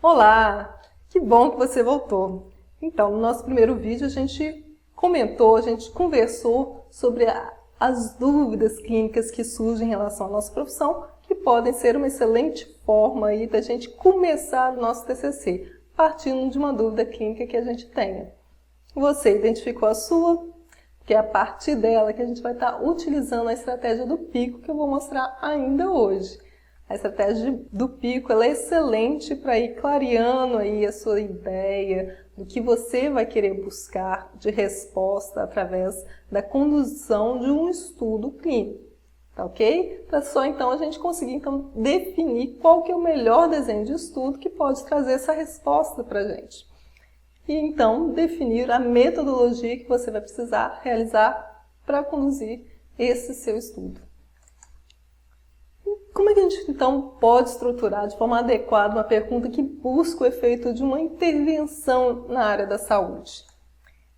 Olá, que bom que você voltou. Então, no nosso primeiro vídeo a gente conversou sobre as dúvidas clínicas que surgem em relação à nossa profissão, que podem ser uma excelente forma aí da gente começar o nosso TCC, partindo de uma dúvida clínica que a gente tenha. Você identificou a sua, que é a partir dela que a gente vai estar utilizando a estratégia do pico, que eu vou mostrar ainda hoje. A estratégia do pico ela é excelente para ir clareando aí a sua ideia do que você vai querer buscar de resposta através da condução de um estudo clínico, tá ok? Para só então a gente conseguir definir qual que é o melhor desenho de estudo que pode trazer essa resposta para a gente. E então definir a metodologia que você vai precisar realizar para conduzir esse seu estudo. Como é que a gente então pode estruturar de forma adequada uma pergunta que busca o efeito de uma intervenção na área da saúde?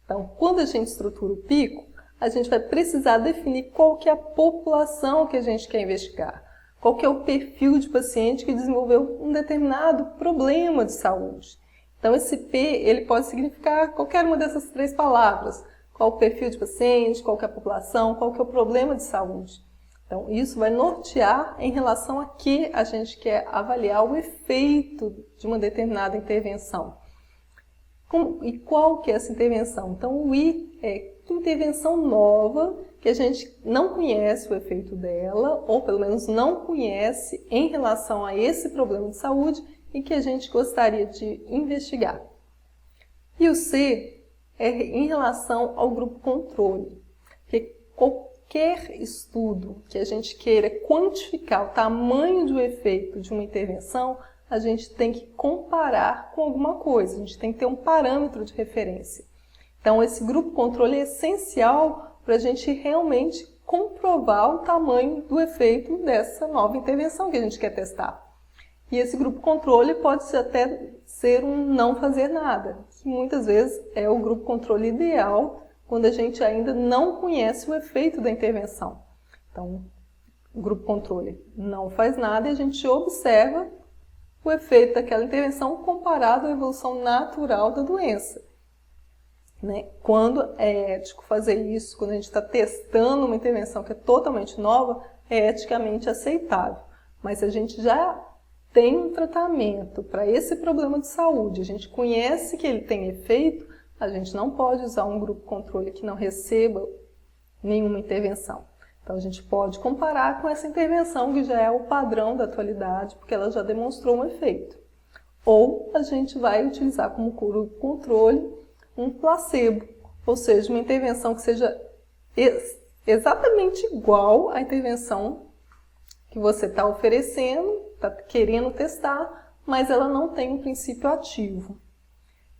Então, quando a gente estrutura o pico, a gente vai precisar definir qual que é a população que a gente quer investigar, qual que é o perfil de paciente que desenvolveu um determinado problema de saúde. Então, esse P ele pode significar qualquer uma dessas três palavras. Qual o perfil de paciente, qual que é a população, qual que é o problema de saúde. Então, isso vai nortear em relação a que a gente quer avaliar o efeito de uma determinada intervenção. E qual que é essa intervenção? Então, o I é intervenção nova, que a gente não conhece o efeito dela, ou pelo menos não conhece em relação a esse problema de saúde e que a gente gostaria de investigar. E o C é em relação ao grupo controle, que qualquer estudo que a gente queira quantificar o tamanho do efeito de uma intervenção, a gente tem que comparar com alguma coisa, a gente tem que ter um parâmetro de referência. Então, esse grupo controle é essencial para a gente realmente comprovar o tamanho do efeito dessa nova intervenção que a gente quer testar. E esse grupo controle pode até ser um não fazer nada, que muitas vezes é o grupo controle ideal quando a gente ainda não conhece o efeito da intervenção. Então, o grupo controle não faz nada e a gente observa o efeito daquela intervenção comparado à evolução natural da doença. Quando é ético fazer isso, quando a gente está testando uma intervenção que é totalmente nova, é eticamente aceitável. Mas se a gente já tem um tratamento para esse problema de saúde, a gente conhece que ele tem efeito, a gente não pode usar um grupo controle que não receba nenhuma intervenção. Então, a gente pode comparar com essa intervenção que já é o padrão da atualidade, porque ela já demonstrou um efeito. Ou a gente vai utilizar como grupo controle um placebo, ou seja, uma intervenção que seja exatamente igual à intervenção que você está oferecendo, está querendo testar, mas ela não tem um princípio ativo.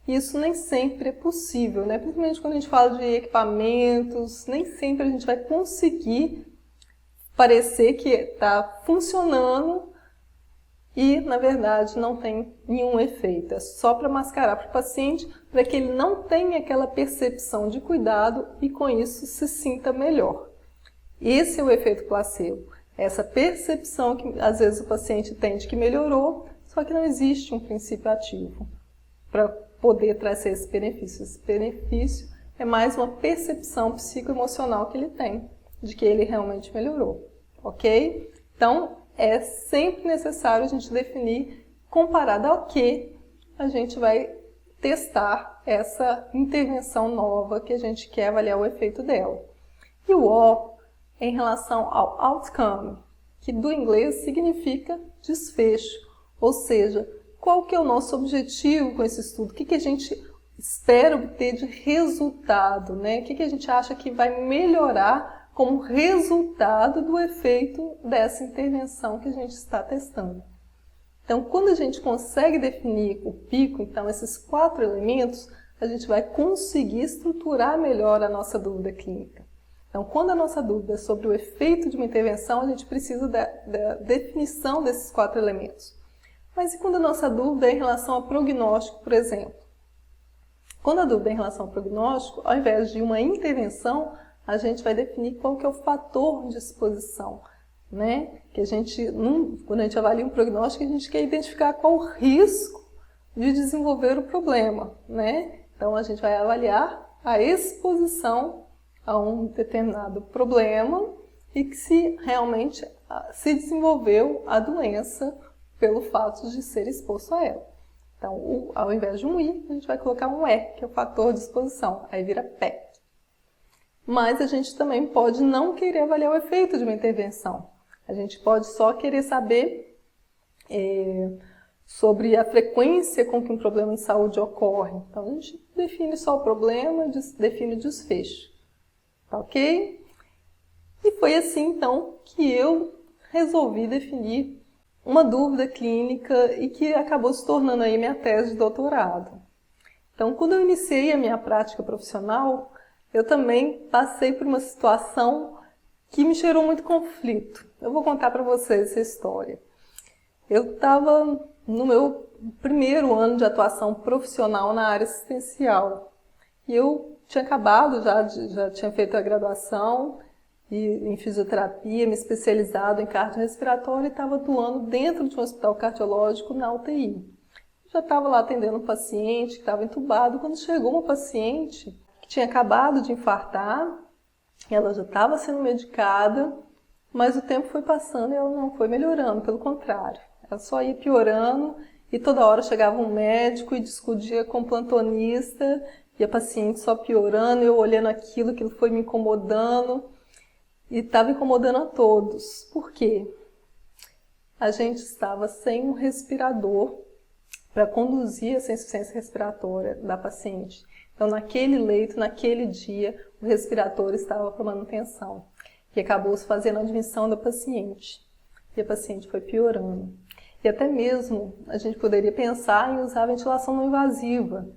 Isso nem sempre é possível, Principalmente quando a gente fala de equipamentos, nem sempre a gente vai conseguir parecer que está funcionando e, na verdade, não tem nenhum efeito. É só para mascarar para o paciente, para que ele não tenha aquela percepção de cuidado e, com isso, se sinta melhor. Esse é o efeito placebo. Essa percepção que, às vezes, o paciente tem de que melhorou, só que não existe um princípio ativo para poder trazer esse benefício. Esse benefício é mais uma percepção psicoemocional que ele tem, de que ele realmente melhorou, ok? Então, é sempre necessário a gente definir, comparado ao que a gente vai testar essa intervenção nova que a gente quer avaliar o efeito dela. E o O é em relação ao outcome, que do inglês significa desfecho, ou seja, qual que é o nosso objetivo com esse estudo? O que a gente espera obter de resultado? O que a gente acha que vai melhorar como resultado do efeito dessa intervenção que a gente está testando? Então, quando a gente consegue definir o pico, então esses 4 elementos, a gente vai conseguir estruturar melhor a nossa dúvida clínica. Então, quando a nossa dúvida é sobre o efeito de uma intervenção, a gente precisa da definição desses 4 elementos. Mas e quando a nossa dúvida é em relação ao prognóstico, por exemplo? Quando a dúvida é em relação ao prognóstico, ao invés de uma intervenção, a gente vai definir qual que é o fator de exposição. Que quando a gente avalia um prognóstico, a gente quer identificar qual o risco de desenvolver o problema, né? Então, a gente vai avaliar a exposição a um determinado problema e que se realmente se desenvolveu a doença pelo fato de ser exposto a ela. Então, ao invés de um I, a gente vai colocar um E, que é o fator de exposição, aí vira PEC. Mas a gente também pode não querer avaliar o efeito de uma intervenção. A gente pode só querer saber sobre a frequência com que um problema de saúde ocorre. Então, a gente define só o problema, define o desfecho. Tá ok? E foi assim, então, que eu resolvi definir uma dúvida clínica e que acabou se tornando aí minha tese de doutorado. Então, quando eu iniciei a minha prática profissional, eu também passei por uma situação que me gerou muito conflito. Eu vou contar para vocês essa história. Eu estava no meu primeiro ano de atuação profissional na área assistencial. E eu tinha acabado, já tinha feito a graduação em fisioterapia, me especializado em cardiorrespiratório e estava atuando dentro de um hospital cardiológico na UTI. Já estava lá atendendo um paciente que estava entubado, quando chegou uma paciente que tinha acabado de infartar, ela já estava sendo medicada, mas o tempo foi passando e ela não foi melhorando, pelo contrário. Ela só ia piorando e toda hora chegava um médico e discutia com o plantonista e a paciente só piorando, eu olhando aquilo foi me incomodando e estava incomodando a todos. Por quê? A gente estava sem um respirador para conduzir essa insuficiência respiratória da paciente. Então, naquele leito, naquele dia, o respirador estava para manutenção. E acabou se fazendo a admissão da paciente. E a paciente foi piorando. E até mesmo a gente poderia pensar em usar a ventilação não invasiva.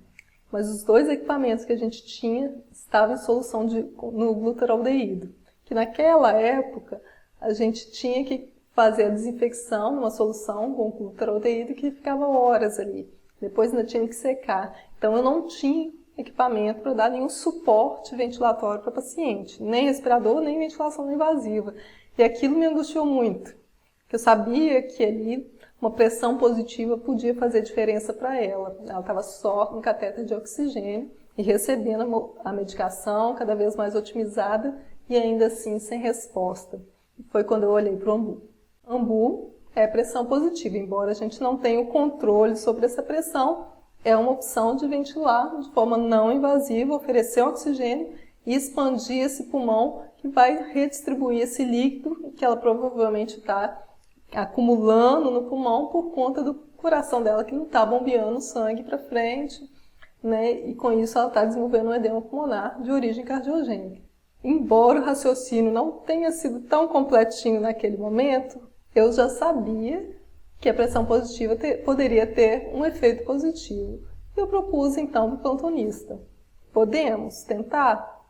Mas os dois equipamentos que a gente tinha estavam em solução no glutaraldeído. Que naquela época a gente tinha que fazer a desinfecção numa solução com glutaraldeído que ficava horas ali. Depois ainda tinha que secar. Então eu não tinha equipamento para dar nenhum suporte ventilatório para a paciente. Nem respirador, nem ventilação não invasiva. E aquilo me angustiou muito. Porque eu sabia que ali uma pressão positiva podia fazer diferença para ela. Ela estava só com catéter de oxigênio e recebendo a medicação cada vez mais otimizada e ainda assim sem resposta. Foi quando eu olhei para o AMBU. AMBU é pressão positiva, embora a gente não tenha o controle sobre essa pressão, é uma opção de ventilar de forma não invasiva, oferecer oxigênio e expandir esse pulmão que vai redistribuir esse líquido que ela provavelmente está acumulando no pulmão por conta do coração dela que não está bombeando sangue para frente, né? E com isso ela está desenvolvendo um edema pulmonar de origem cardiogênica. Embora o raciocínio não tenha sido tão completinho naquele momento, eu já sabia que a pressão positiva poderia ter um efeito positivo. Eu propus então para o plantonista: podemos tentar?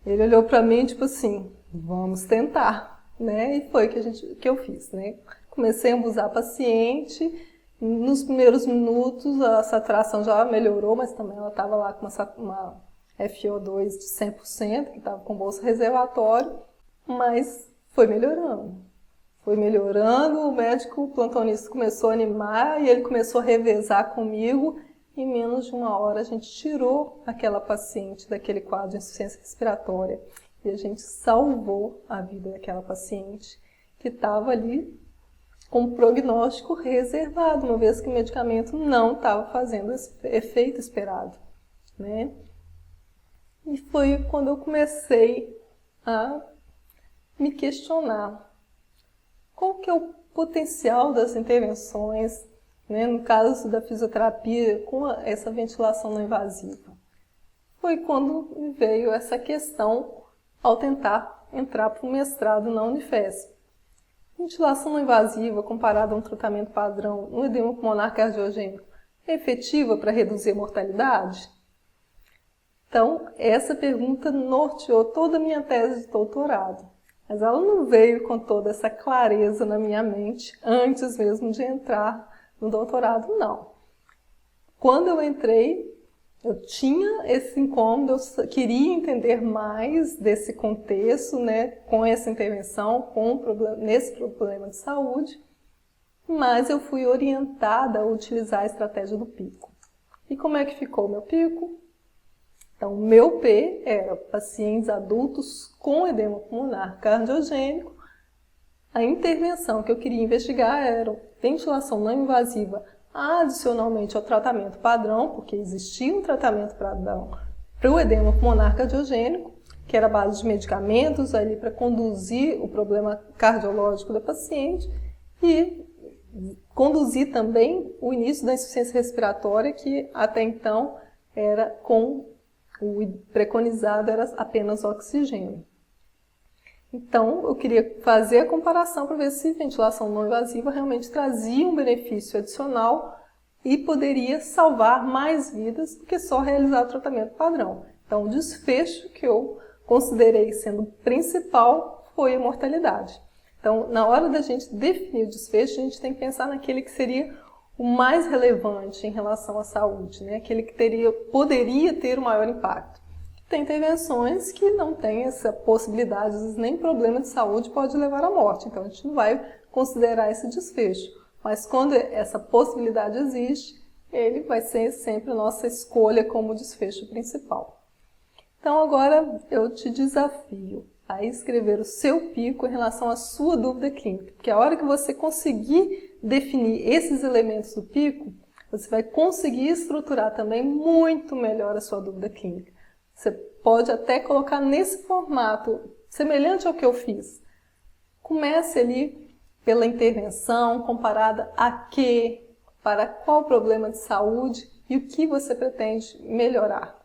Ele olhou para mim tipo assim, vamos tentar. Né? E foi que eu fiz. Né? Comecei a ambusar a paciente, nos primeiros minutos a saturação já melhorou, mas também ela estava lá com uma FO2 de 100%, que estava com bolso reservatório, mas foi melhorando. Foi melhorando, o médico, o plantonista começou a animar e ele começou a revezar comigo. Em menos de uma hora a gente tirou aquela paciente daquele quadro de insuficiência respiratória. E a gente salvou a vida daquela paciente que estava ali com um prognóstico reservado, uma vez que o medicamento não estava fazendo esse efeito esperado. Né? E foi quando eu comecei a me questionar qual que é o potencial das intervenções, né, no caso da fisioterapia, com essa ventilação não invasiva. Foi quando me veio essa questão ao tentar entrar para o mestrado na Unifesp. Ventilação não invasiva comparada a um tratamento padrão no edema pulmonar cardiogênico é efetiva para reduzir a mortalidade? Então, essa pergunta norteou toda a minha tese de doutorado. Mas ela não veio com toda essa clareza na minha mente antes mesmo de entrar no doutorado, não. Quando eu entrei, eu tinha esse incômodo, eu queria entender mais desse contexto, né, com essa intervenção, nesse problema de saúde, mas eu fui orientada a utilizar a estratégia do pico. E como é que ficou o meu pico? Então, o meu P era pacientes adultos com edema pulmonar cardiogênico. A intervenção que eu queria investigar era ventilação não invasiva adicionalmente ao tratamento padrão, porque existia um tratamento padrão para o edema pulmonar cardiogênico, que era a base de medicamentos ali para conduzir o problema cardiológico da paciente e conduzir também o início da insuficiência respiratória, que até então era com o preconizado era apenas oxigênio. Então, eu queria fazer a comparação para ver se ventilação não invasiva realmente trazia um benefício adicional e poderia salvar mais vidas do que só realizar o tratamento padrão. Então, o desfecho que eu considerei sendo principal foi a mortalidade. Então, na hora da gente definir o desfecho, a gente tem que pensar naquele que seria o mais relevante em relação à saúde, né? Aquele que poderia ter o maior impacto. Tem intervenções que não têm essa possibilidade, às vezes nem problema de saúde pode levar à morte, então a gente não vai considerar esse desfecho. Mas quando essa possibilidade existe, ele vai ser sempre a nossa escolha como desfecho principal. Então agora eu te desafio a escrever o seu pico em relação à sua dúvida clínica, porque a hora que você conseguir definir esses elementos do pico, você vai conseguir estruturar também muito melhor a sua dúvida clínica. Você pode até colocar nesse formato, semelhante ao que eu fiz. Comece ali pela intervenção, comparada a quê, para qual problema de saúde e o que você pretende melhorar.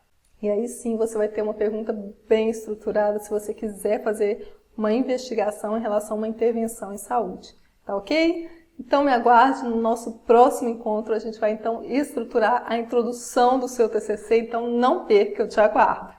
E aí sim você vai ter uma pergunta bem estruturada se você quiser fazer uma investigação em relação a uma intervenção em saúde. Tá ok? Então me aguarde no nosso próximo encontro. A gente vai então estruturar a introdução do seu TCC, então não perca, eu te aguardo.